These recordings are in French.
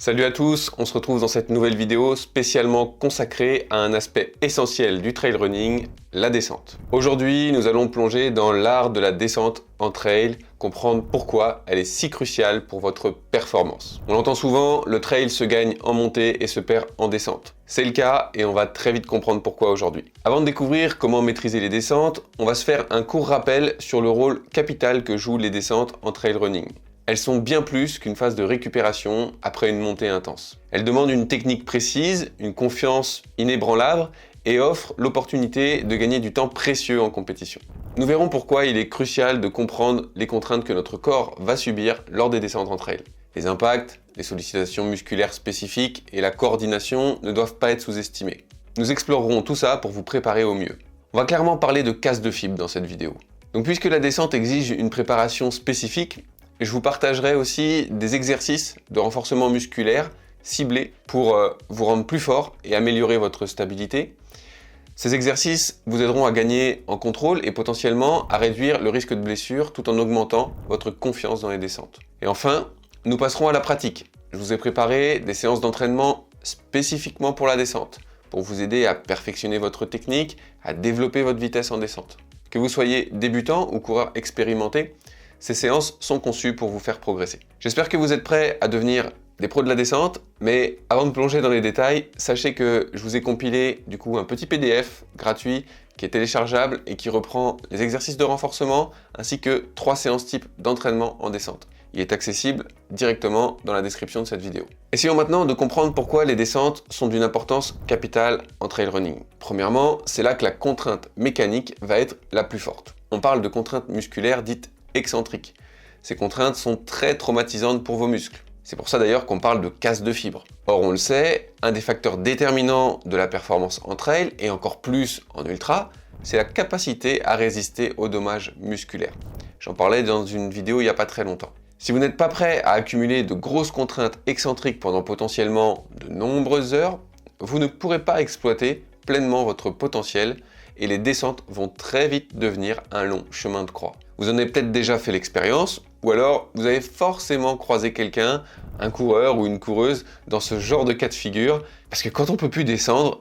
Salut à tous, on se retrouve dans cette nouvelle vidéo spécialement consacrée à un aspect essentiel du trail running, la descente. Aujourd'hui, nous allons plonger dans l'art de la descente en trail, comprendre pourquoi elle est si cruciale pour votre performance. On l'entend souvent, le trail se gagne en montée et se perd en descente. C'est le cas et on va très vite comprendre pourquoi aujourd'hui. Avant de découvrir comment maîtriser les descentes, on va se faire un court rappel sur le rôle capital que jouent les descentes en trail running. Elles sont bien plus qu'une phase de récupération après une montée intense. Elles demandent une technique précise, une confiance inébranlable et offrent l'opportunité de gagner du temps précieux en compétition. Nous verrons pourquoi il est crucial de comprendre les contraintes que notre corps va subir lors des descentes en trail. Les impacts, les sollicitations musculaires spécifiques et la coordination ne doivent pas être sous-estimés. Nous explorerons tout ça pour vous préparer au mieux. On va clairement parler de casse de fibre dans cette vidéo. Donc puisque la descente exige une préparation spécifique, je vous partagerai aussi des exercices de renforcement musculaire ciblés pour vous rendre plus fort et améliorer votre stabilité. Ces exercices vous aideront à gagner en contrôle et potentiellement à réduire le risque de blessure tout en augmentant votre confiance dans les descentes. Et enfin, nous passerons à la pratique. Je vous ai préparé des séances d'entraînement spécifiquement pour la descente, pour vous aider à perfectionner votre technique, à développer votre vitesse en descente. Que vous soyez débutant ou coureur expérimenté, ces séances sont conçues pour vous faire progresser. J'espère que vous êtes prêts à devenir des pros de la descente, mais avant de plonger dans les détails, sachez que je vous ai compilé du coup un petit PDF gratuit qui est téléchargeable et qui reprend les exercices de renforcement ainsi que 3 séances type d'entraînement en descente. Il est accessible directement dans la description de cette vidéo. Essayons maintenant de comprendre pourquoi les descentes sont d'une importance capitale en trail running. Premièrement, c'est là que la contrainte mécanique va être la plus forte. On parle de contraintes musculaires dites excentriques. Ces contraintes sont très traumatisantes pour vos muscles. C'est pour ça d'ailleurs qu'on parle de casse de fibres. Or on le sait, un des facteurs déterminants de la performance en trail, et encore plus en ultra, c'est la capacité à résister aux dommages musculaires. J'en parlais dans une vidéo il n'y a pas très longtemps. Si vous n'êtes pas prêt à accumuler de grosses contraintes excentriques pendant potentiellement de nombreuses heures, vous ne pourrez pas exploiter pleinement votre potentiel et les descentes vont très vite devenir un long chemin de croix. Vous en avez peut-être déjà fait l'expérience, ou alors vous avez forcément croisé quelqu'un, un coureur ou une coureuse, dans ce genre de cas de figure, parce que quand on peut plus descendre,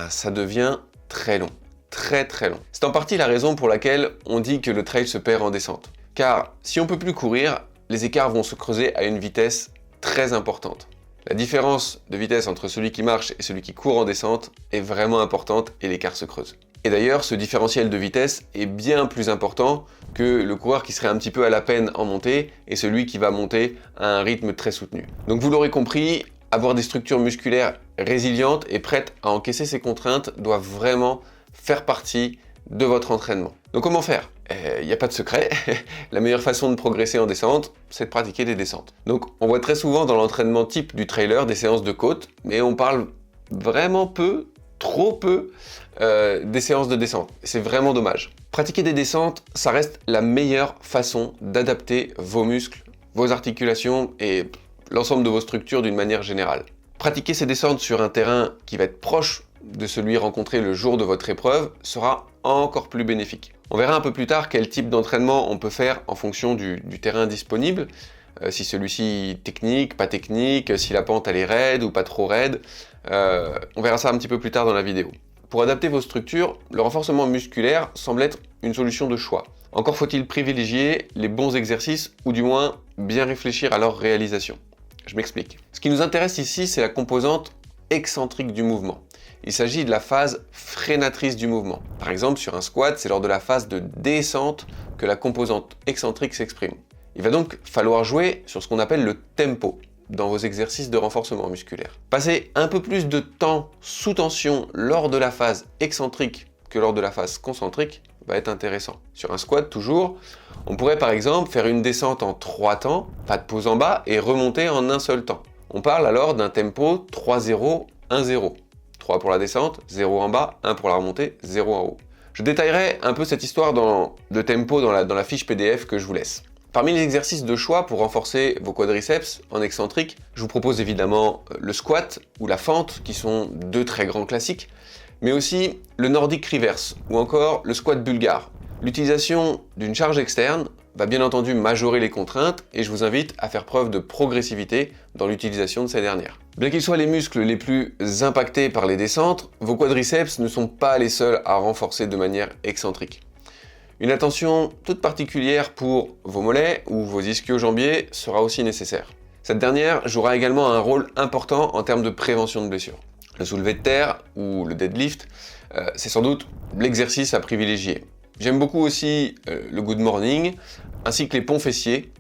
ça devient très long, très long. C'est en partie la raison pour laquelle on dit que le trail se perd en descente. Car si on peut plus courir, les écarts vont se creuser à une vitesse très importante. La différence de vitesse entre celui qui marche et celui qui court en descente est vraiment importante et l'écart se creuse. Et d'ailleurs, ce différentiel de vitesse est bien plus important que le coureur qui serait un petit peu à la peine en montée et celui qui va monter à un rythme très soutenu. Donc vous l'aurez compris, avoir des structures musculaires résilientes et prêtes à encaisser ces contraintes doit vraiment faire partie de votre entraînement. Donc comment faire ? Il n'y a pas de secret. La meilleure façon de progresser en descente, c'est de pratiquer des descentes. Donc on voit très souvent dans l'entraînement type du trailer des séances de côte, mais on parle vraiment peu, trop peu, des séances de descente. C'est vraiment dommage. Pratiquer des descentes, ça reste la meilleure façon d'adapter vos muscles, vos articulations et l'ensemble de vos structures d'une manière générale. Pratiquer ces descentes sur un terrain qui va être proche de celui rencontré le jour de votre épreuve sera encore plus bénéfique. On verra un peu plus tard quel type d'entraînement on peut faire en fonction du terrain disponible, si celui-ci est technique, pas technique, si la pente elle est raide ou pas trop raide. On verra ça un petit peu plus tard dans la vidéo. Pour adapter vos structures, le renforcement musculaire semble être une solution de choix. Encore faut-il privilégier les bons exercices ou du moins bien réfléchir à leur réalisation. Je m'explique. Ce qui nous intéresse ici, c'est la composante excentrique du mouvement. Il s'agit de la phase freinatrice du mouvement. Par exemple, sur un squat, c'est lors de la phase de descente que la composante excentrique s'exprime. Il va donc falloir jouer sur ce qu'on appelle le tempo dans vos exercices de renforcement musculaire. Passer un peu plus de temps sous tension lors de la phase excentrique que lors de la phase concentrique va être intéressant. Sur un squat, toujours, on pourrait par exemple faire une descente en 3 temps, pas de pause en bas, et remonter en un seul temps. On parle alors d'un tempo 3-0, 1-0. 3 pour la descente, 0 en bas, 1 pour la remontée, 0 en haut. Je détaillerai un peu cette histoire de tempo dans la fiche PDF que je vous laisse. Parmi les exercices de choix pour renforcer vos quadriceps en excentrique, je vous propose évidemment le squat ou la fente qui sont 2 très grands classiques, mais aussi le Nordic Reverse ou encore le squat bulgare. L'utilisation d'une charge externe va bien entendu majorer les contraintes et je vous invite à faire preuve de progressivité dans l'utilisation de ces dernières. Bien qu'ils soient les muscles les plus impactés par les descentes, vos quadriceps ne sont pas les seuls à renforcer de manière excentrique. Une attention toute particulière pour vos mollets ou vos ischio-jambiers sera aussi nécessaire. Cette dernière jouera également un rôle important en termes de prévention de blessures. Le soulevé de terre ou le deadlift, c'est sans doute l'exercice à privilégier. J'aime beaucoup aussi le good morning, ainsi que les ponts fessiers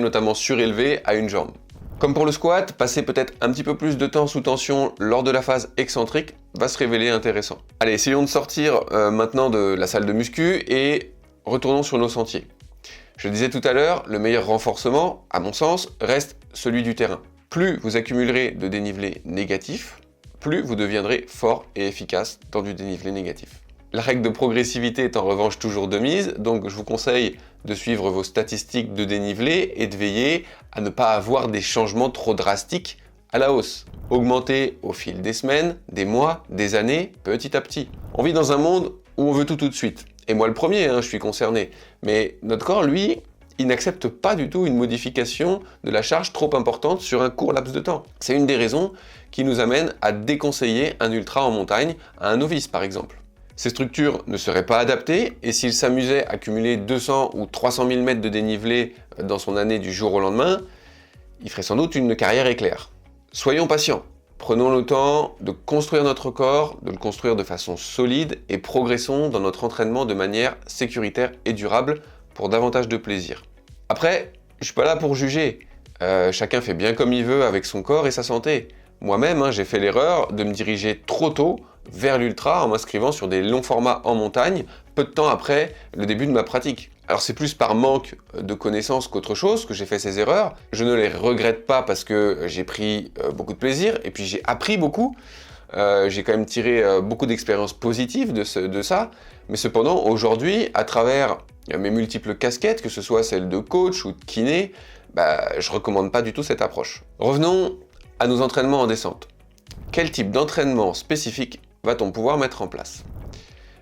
notamment surélevés à une jambe. Comme pour le squat, passer peut-être un petit peu plus de temps sous tension lors de la phase excentrique va se révéler intéressant. Allez, essayons de sortir maintenant de la salle de muscu et retournons sur nos sentiers. Je le disais tout à l'heure, le meilleur renforcement, à mon sens, reste celui du terrain. Plus vous accumulerez de dénivelé négatif, plus vous deviendrez fort et efficace dans du dénivelé négatif. La règle de progressivité est en revanche toujours de mise, donc je vous conseille de suivre vos statistiques de dénivelé et de veiller à ne pas avoir des changements trop drastiques à la hausse. Augmenter au fil des semaines, des mois, des années, petit à petit. On vit dans un monde où on veut tout de suite. Et moi le premier, je suis concerné. Mais notre corps, lui, il n'accepte pas du tout une modification de la charge trop importante sur un court laps de temps. C'est une des raisons qui nous amène à déconseiller un ultra en montagne à un novice par exemple. Ces structures ne seraient pas adaptées et s'il s'amusait à cumuler 200 ou 300 000 mètres de dénivelé dans son année du jour au lendemain, il ferait sans doute une carrière éclair. Soyons patients, prenons le temps de construire notre corps, de le construire de façon solide et progressons dans notre entraînement de manière sécuritaire et durable pour davantage de plaisir. Après, je suis pas là pour juger, chacun fait bien comme il veut avec son corps et sa santé. Moi-même, j'ai fait l'erreur de me diriger trop tôt vers l'ultra en m'inscrivant sur des longs formats en montagne, peu de temps après le début de ma pratique. Alors c'est plus par manque de connaissances qu'autre chose que j'ai fait ces erreurs. Je ne les regrette pas parce que j'ai pris beaucoup de plaisir et puis j'ai appris beaucoup. J'ai quand même tiré beaucoup d'expériences positives de ça. Mais cependant, aujourd'hui, à travers mes multiples casquettes, que ce soit celle de coach ou de kiné, je recommande pas du tout cette approche. Revenons à nos entraînements en descente. Quel type d'entraînement spécifique va-t-on pouvoir mettre en place?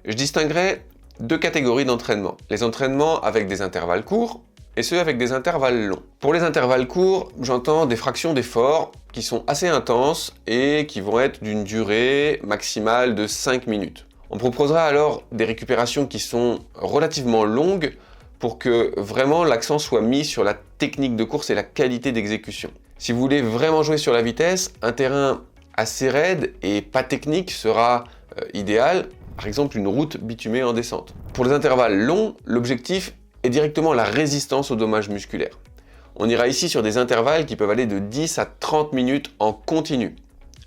Je distinguerai deux catégories d'entraînement. Les entraînements avec des intervalles courts et ceux avec des intervalles longs. Pour les intervalles courts, j'entends des fractions d'efforts qui sont assez intenses et qui vont être d'une durée maximale de 5 minutes. On proposera alors des récupérations qui sont relativement longues pour que vraiment l'accent soit mis sur la technique de course et la qualité d'exécution. Si vous voulez vraiment jouer sur la vitesse, un terrain assez raide et pas technique sera idéal, par exemple une route bitumée en descente. Pour les intervalles longs, l'objectif est directement la résistance aux dommages musculaires. On ira ici sur des intervalles qui peuvent aller de 10 à 30 minutes en continu,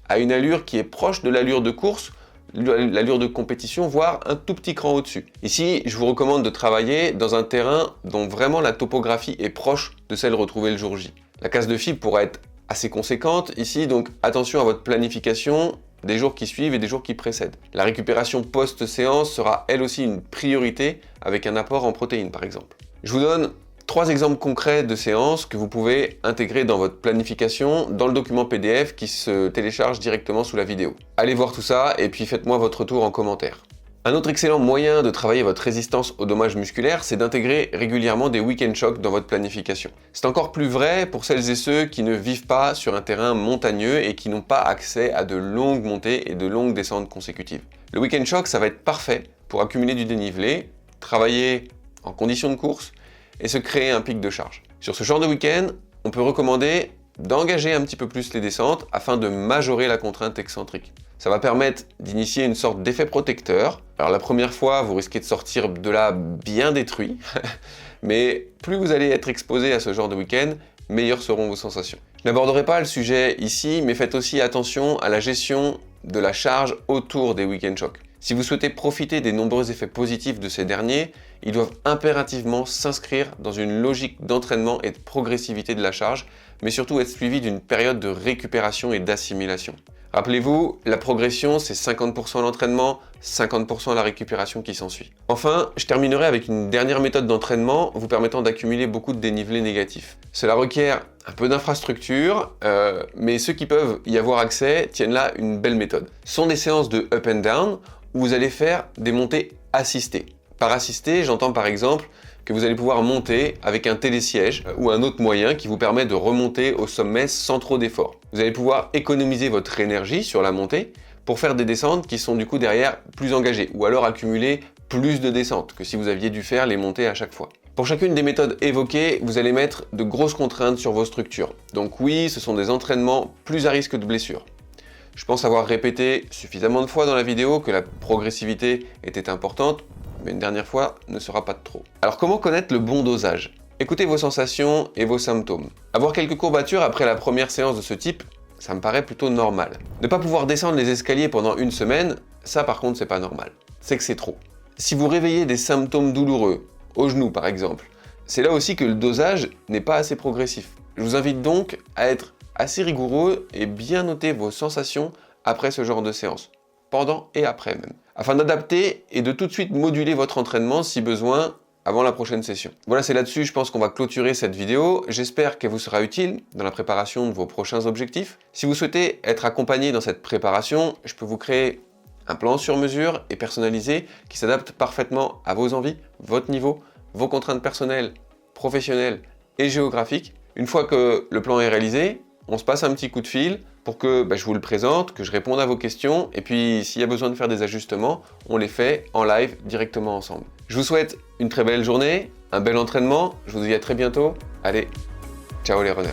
à une allure qui est proche de l'allure de course, l'allure de compétition, voire un tout petit cran au-dessus. Ici, je vous recommande de travailler dans un terrain dont vraiment la topographie est proche de celle retrouvée le jour J. La casse de fibre pourra être assez conséquente ici, donc attention à votre planification des jours qui suivent et des jours qui précèdent. La récupération post-séance sera elle aussi une priorité avec un apport en protéines par exemple. Je vous donne 3 exemples concrets de séances que vous pouvez intégrer dans votre planification dans le document PDF qui se télécharge directement sous la vidéo. Allez voir tout ça et puis faites-moi votre retour en commentaire. Un autre excellent moyen de travailler votre résistance aux dommages musculaires, c'est d'intégrer régulièrement des week-end shocks dans votre planification. C'est encore plus vrai pour celles et ceux qui ne vivent pas sur un terrain montagneux et qui n'ont pas accès à de longues montées et de longues descentes consécutives. Le week-end shock, ça va être parfait pour accumuler du dénivelé, travailler en conditions de course et se créer un pic de charge. Sur ce genre de week-end, on peut recommander d'engager un petit peu plus les descentes afin de majorer la contrainte excentrique. Ça va permettre d'initier une sorte d'effet protecteur. Alors la première fois, vous risquez de sortir de là bien détruit, mais plus vous allez être exposé à ce genre de week-end, meilleures seront vos sensations. Je n'aborderai pas le sujet ici, mais faites aussi attention à la gestion de la charge autour des week-end shocks. Si vous souhaitez profiter des nombreux effets positifs de ces derniers, ils doivent impérativement s'inscrire dans une logique d'entraînement et de progressivité de la charge, mais surtout être suivis d'une période de récupération et d'assimilation. Rappelez-vous, la progression, c'est 50% l'entraînement, 50% la récupération qui s'ensuit. Enfin, je terminerai avec une dernière méthode d'entraînement vous permettant d'accumuler beaucoup de dénivelé négatif. Cela requiert un peu d'infrastructure, mais ceux qui peuvent y avoir accès tiennent là une belle méthode. Ce sont des séances de up and down où vous allez faire des montées assistées. Par assisté, j'entends par exemple que vous allez pouvoir monter avec un télésiège ou un autre moyen qui vous permet de remonter au sommet sans trop d'efforts. Vous allez pouvoir économiser votre énergie sur la montée pour faire des descentes qui sont du coup derrière plus engagées ou alors accumuler plus de descentes que si vous aviez dû faire les montées à chaque fois. Pour chacune des méthodes évoquées, vous allez mettre de grosses contraintes sur vos structures. Donc oui, ce sont des entraînements plus à risque de blessure. Je pense avoir répété suffisamment de fois dans la vidéo que la progressivité était importante, mais une dernière fois ne sera pas de trop. Alors comment connaître le bon dosage? Écoutez vos sensations et vos symptômes. Avoir quelques courbatures après la première séance de ce type, ça me paraît plutôt normal. Ne pas pouvoir descendre les escaliers pendant une semaine, ça par contre c'est pas normal. C'est que c'est trop. Si vous réveillez des symptômes douloureux, au genou par exemple, c'est là aussi que le dosage n'est pas assez progressif. Je vous invite donc à être assez rigoureux et bien noter vos sensations après ce genre de séance, pendant et après même, afin d'adapter et de tout de suite moduler votre entraînement si besoin avant la prochaine session. Voilà, c'est là-dessus je pense qu'on va clôturer cette vidéo. J'espère qu'elle vous sera utile dans la préparation de vos prochains objectifs. Si vous souhaitez être accompagné dans cette préparation, je peux vous créer un plan sur mesure et personnalisé qui s'adapte parfaitement à vos envies, votre niveau, vos contraintes personnelles, professionnelles et géographiques. Une fois que le plan est réalisé, on se passe un petit coup de fil pour que je vous le présente, que je réponde à vos questions, et puis s'il y a besoin de faire des ajustements, on les fait en live directement ensemble. Je vous souhaite une très belle journée, un bel entraînement, je vous dis à très bientôt. Allez, ciao les runners.